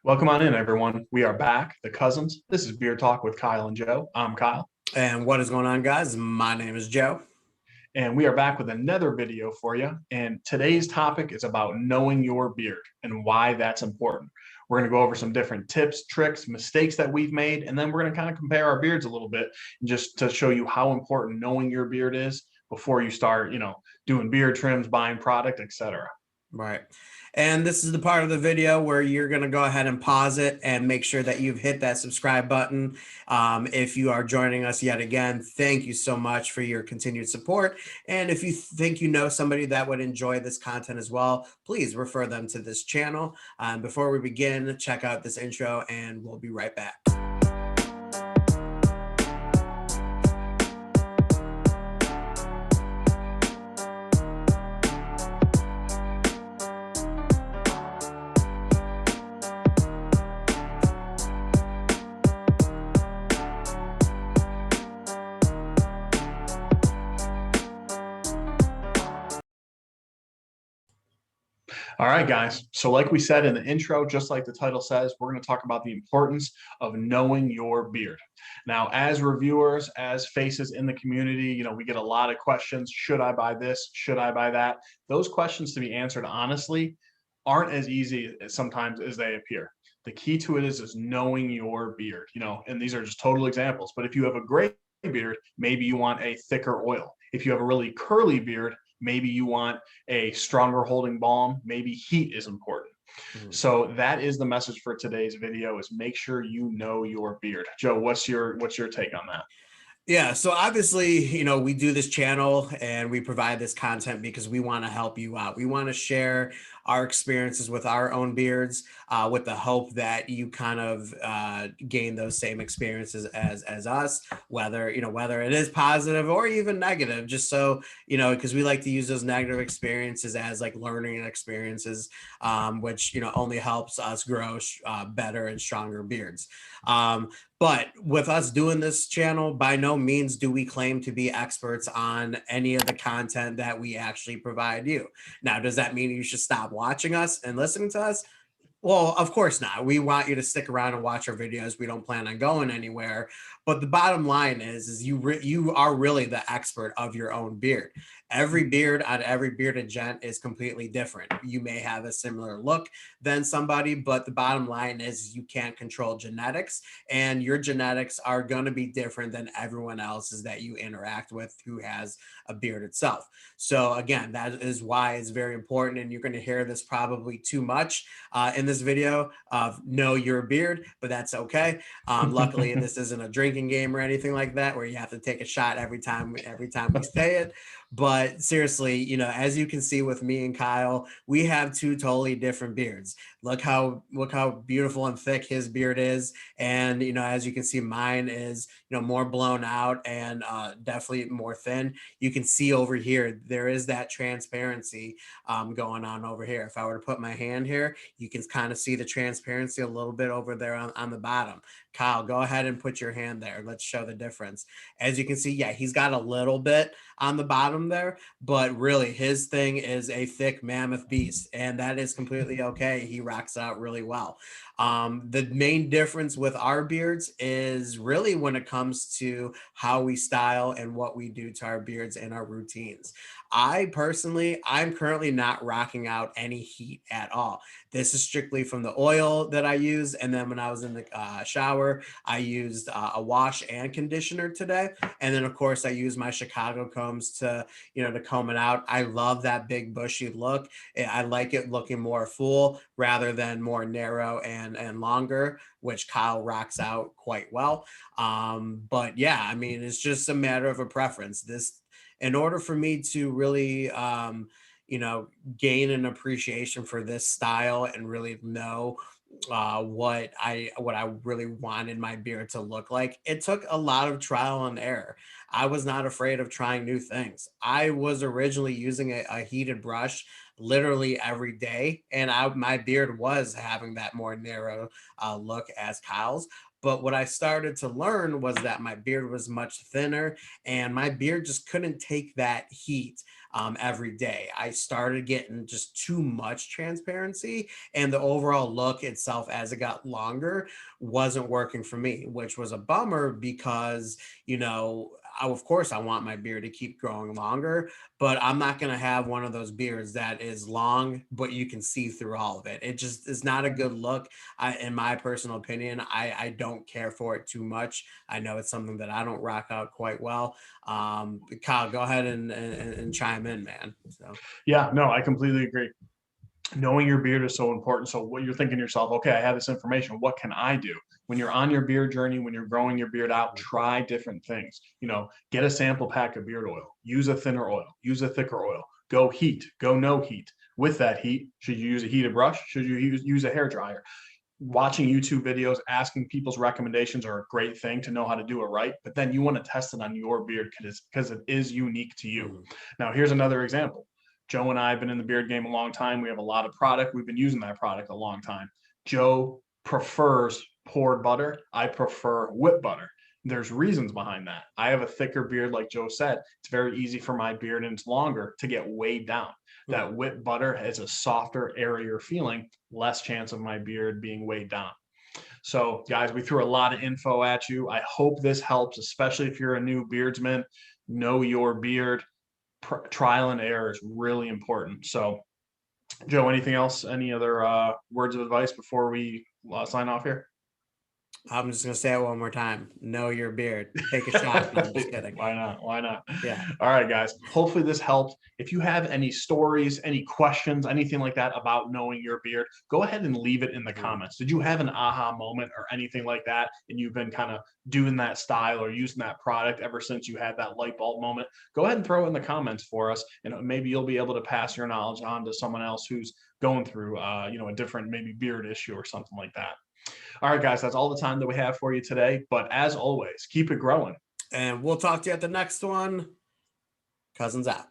Welcome on in, everyone. We are back, the cousins. This is Beer Talk with Kyle and Joe. I'm Kyle, And what is going on, guys? My name is Joe. and we are back with another video for you. And today's topic is about knowing your beard and why that's important. We're going to go over some different tips, tricks, mistakes that we've made, and then we're going to kind of compare our beards a little bit, just to show you how important knowing your beard is before you start, doing beard trims, buying product, etc. Right. And this is the part of the video where you're going to go ahead and pause it and make sure that you've hit that subscribe button. If you are joining us yet again, thank you so much for your continued support. And if you think you know somebody that would enjoy this content as well, please refer them to this channel. Before we begin, check out this intro and we'll be right back. All right, guys. So, like we said in the intro, just like the title says, we're going to talk about the importance of knowing your beard. Now, as reviewers, as faces in the community, we get a lot of questions. Should I buy this? Should I buy that? Those questions, to be answered honestly, aren't as easy as sometimes as they appear. The key to it is knowing your beard, and these are just total examples. But if you have a gray beard, maybe you want a thicker oil. If you have a really curly beard, maybe you want a stronger holding balm. Maybe heat is important. So that is the message for today's video: is make sure you know your beard. Joe, what's your take on that? Yeah, so obviously, we do this channel and we provide this content because we want to help you out. We want to share our experiences with our own beards, with the hope that you kind of gain those same experiences as us, whether it is positive or even negative, just so because we like to use those negative experiences as like learning experiences, which only helps us grow better and stronger beards. But with us doing this channel, by no means do we claim to be experts on any of the content that we actually provide you. Now, does that mean you should stop watching us and listening to us? Well, of course not. We want you to stick around and watch our videos. We don't plan on going anywhere. But the bottom line is you are really the expert of your own beard. Every beard on every bearded gent is completely different. You may have a similar look than somebody, but the bottom line is you can't control genetics, and your genetics are going to be different than everyone else's that you interact with who has a beard itself. So again, that is why it's very important, and you're going to hear this probably too much in this video of know your beard, but that's okay. Luckily, this isn't a drinking game or anything like that where you have to take a shot every time we say it. But seriously, as you can see with me and Kyle, we have two totally different beards. Look how beautiful and thick his beard is, and as you can see, mine is more blown out and definitely more thin. You can see over here there is that transparency going on over here. If I were to put my hand here, you can kind of see the transparency a little bit over there on the bottom. Kyle, go ahead and put your hand there. Let's show the difference. As you can see, yeah, he's got a little bit on the bottom there, but really his thing is a thick mammoth beast, and that is completely okay. He rocks out really well. The main difference with our beards is really when it comes to how we style and what we do to our beards and our routines. I'm currently not rocking out any heat at all. This is strictly from the oil that I use. And then when I was in the shower, I used a wash and conditioner today. And then of course I use my Chicago combs to comb it out. I love that big bushy look. I like it looking more full rather than more narrow and longer, which Kyle rocks out quite well. But yeah, I mean, it's just a matter of a preference. In order for me to really gain an appreciation for this style and really know what I really wanted my beard to look like, it took a lot of trial and error. I was not afraid of trying new things. I was originally using a heated brush literally every day, and my beard was having that more narrow look as Kyle's. But what I started to learn was that my beard was much thinner, and my beard just couldn't take that heat every day. I started getting just too much transparency, and the overall look, it itself as it got longer wasn't working for me, which was a bummer because, of course I want my beard to keep growing longer, but I'm not going to have one of those beards that is long, but you can see through all of it. It just is not a good look. In my personal opinion, I don't care for it too much. I know it's something that I don't rock out quite well. Kyle, go ahead and chime in, man. So. Yeah, no, I completely agree. Knowing your beard is so important. So what you're thinking to yourself, okay, I have this information. What can I do? When you're on your beard journey, when you're growing your beard out, try different things. Get a sample pack of beard oil, use a thinner oil, use a thicker oil, go heat, go no heat. With that heat, should you use a heated brush? Should you use a hair dryer? Watching YouTube videos, asking people's recommendations are a great thing to know how to do it right. But then you want to test it on your beard because it is unique to you. Now, here's another example. Joe and I have been in the beard game a long time. We have a lot of product. We've been using that product a long time. Joe prefers poured butter. I prefer whipped butter. There's reasons behind that. I have a thicker beard, like Joe said. It's very easy for my beard, and it's longer to get weighed down. That whipped butter has a softer, airier feeling, less chance of my beard being weighed down. So, guys, we threw a lot of info at you. I hope this helps, especially if you're a new beardsman. Know your beard. Trial and error is really important. So, Joe, anything else? Any other words of advice before we sign off here? I'm just gonna say it one more time. Know your beard. Take a shot. No, I'm just kidding. Why not? Why not? Yeah. All right, guys. Hopefully this helped. If you have any stories, any questions, anything like that about knowing your beard, go ahead and leave it in the comments. Did you have an aha moment or anything like that, and you've been kind of doing that style or using that product ever since you had that light bulb moment? Go ahead and throw it in the comments for us, and maybe you'll be able to pass your knowledge on to someone else who's going through, a different maybe beard issue or something like that. All right, guys, that's all the time that we have for you today. But as always, keep it growing. And we'll talk to you at the next one. Cousins out.